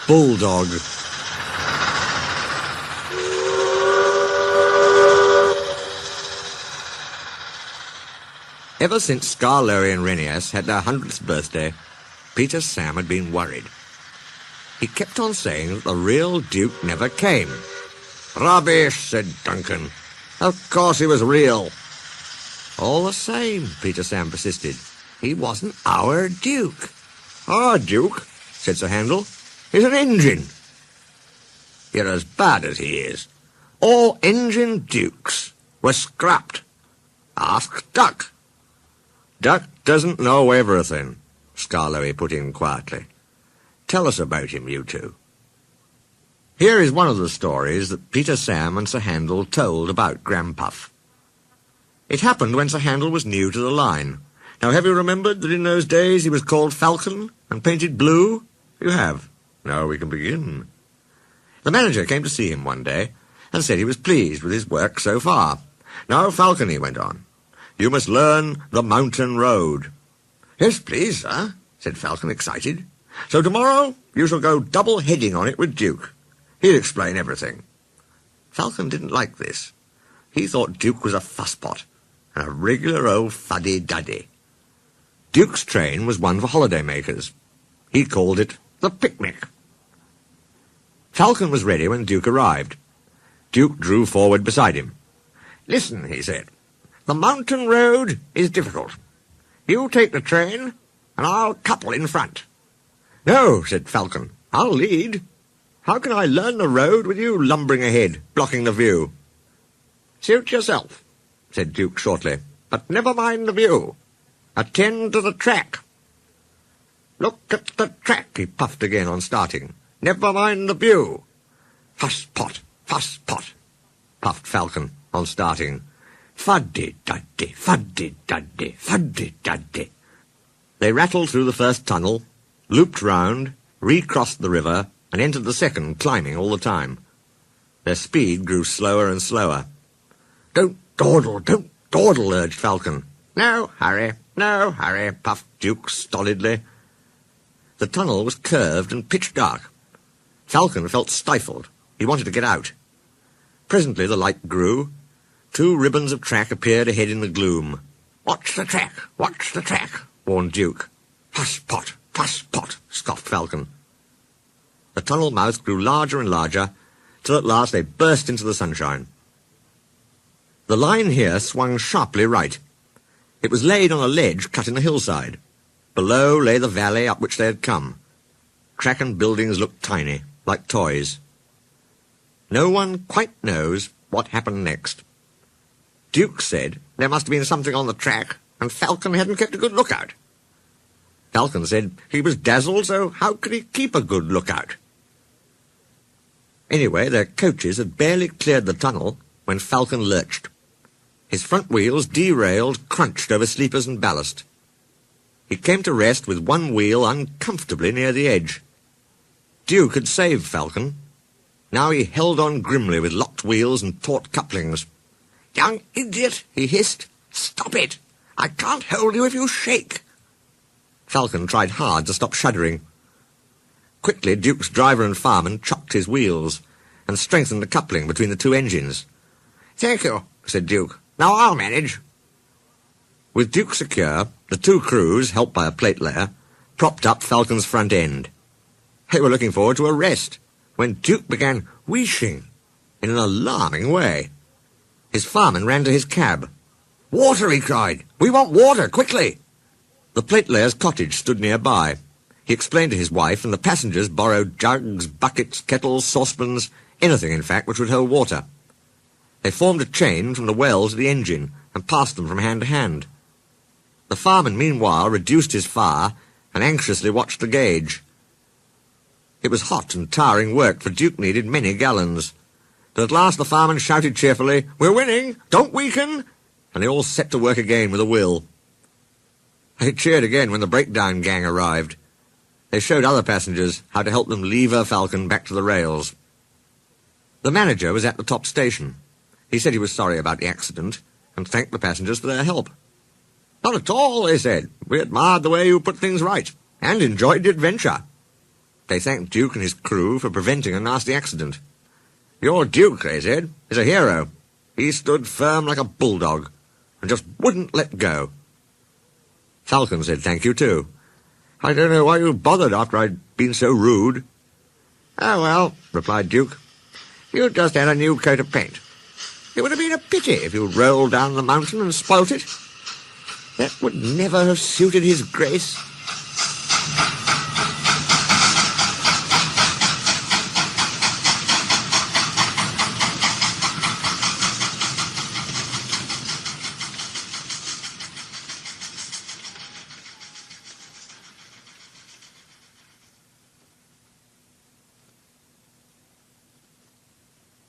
Bulldog. Ever since Scarlowy and Renias had their 100th birthday, Peter Sam had been worried. He kept on saying that the real Duke never came. "Rubbish," said Duncan. "Of course he was real." "All the same," Peter Sam persisted, "he wasn't our Duke." "Our Duke," said Sir Handel, "is an engine." "You're as bad as he is. All engine dukes were scrapped. Ask Duck." "Duck doesn't know everything," Scarlowy put in quietly. "Tell us about him, you two." Here is one of the stories that Peter Sam and Sir Handel told about Grandpuff. It happened when Sir Handel was new to the line. Now, have you remembered that in those days he was called Falcon and painted blue? You have. Now we can begin. The manager came to see him one day and said he was pleased with his work so far. "Now, Falcon," he went on, "you must learn the mountain road." "Yes, please, sir," said Falcon, excited. "So tomorrow you shall go double-heading on it with Duke. He'll explain everything." Falcon didn't like this. He thought Duke was a fusspot, and a regular old fuddy-duddy. Duke's train was one for holiday-makers. He called it the picnic. Falcon was ready when Duke arrived. Duke drew forward beside him. "Listen," he said, "the mountain road is difficult. You take the train, and I'll couple in front." "No," said Falcon, "I'll lead. How can I learn the road with you lumbering ahead, blocking the view?" "Suit yourself," said Duke shortly, "but never mind the view. Attend to the track." "Look at the track," he puffed again on starting. "Never mind the view." "Fuss-pot, fuss-pot," puffed Falcon on starting. "Fuddy-duddy, fuddy-duddy, fuddy-duddy." They rattled through the first tunnel, looped round, recrossed the river, and entered the second, climbing all the time. Their speed grew slower and slower. Don't dawdle, urged Falcon. No hurry, puffed Duke stolidly. The tunnel was curved and pitch dark. Falcon felt stifled. He wanted to get out. Presently the light grew. 2 ribbons of track appeared ahead in the gloom. Watch the track, warned Duke. Fuss-pot, scoffed Falcon. The tunnel mouth grew larger and larger, till at last they burst into the sunshine. The line here swung sharply right. It was laid on a ledge cut in the hillside. Below lay the valley up which they had come. Track and buildings looked tiny, like toys. No one quite knows what happened next. Duke said there must have been something on the track, and Falcon hadn't kept a good lookout. Falcon said he was dazzled, so how could he keep a good lookout? Anyway, their coaches had barely cleared the tunnel when Falcon lurched. His front wheels, derailed, crunched over sleepers and ballast. He came to rest with one wheel uncomfortably near the edge. Duke had saved Falcon. Now he held on grimly with locked wheels and taut couplings. "Young idiot," he hissed. "Stop it! I can't hold you if you shake." Falcon tried hard to stop shuddering. Quickly, Duke's driver and fireman chocked his wheels and strengthened the coupling between the 2 engines. "Thank you," said Duke. "Now I'll manage." With Duke secure, the 2 crews, helped by a plate layer, propped up Falcon's front end. They were looking forward to a rest when Duke began wheeshing in an alarming way. His fireman ran to his cab. "Water!" he cried. "We want water, quickly!" The plate layer's cottage stood nearby. He explained to his wife, and the passengers borrowed jugs, buckets, kettles, saucepans, anything, in fact, which would hold water. They formed a chain from the well to the engine and passed them from hand to hand. The fireman, meanwhile, reduced his fire and anxiously watched the gauge. It was hot and tiring work, for Duke needed many gallons. But at last the fireman shouted cheerfully, "We're winning! Don't weaken!" And they all set to work again with a will. They cheered again when the breakdown gang arrived. They showed other passengers how to help them lever Falcon back to the rails. The manager was at the top station. He said he was sorry about the accident and thanked the passengers for their help. "Not at all," they said. "We admired the way you put things right and enjoyed the adventure." They thanked Duke and his crew for preventing a nasty accident. Your Duke, they said, is a hero. He stood firm like a bulldog and just wouldn't let go. Falcon said thank you, too. I don't know why you bothered after I'd been so rude. Oh, well, replied Duke. You just had a new coat of paint. It would have been a pity if you'd rolled down the mountain and spoilt it. That would never have suited his grace.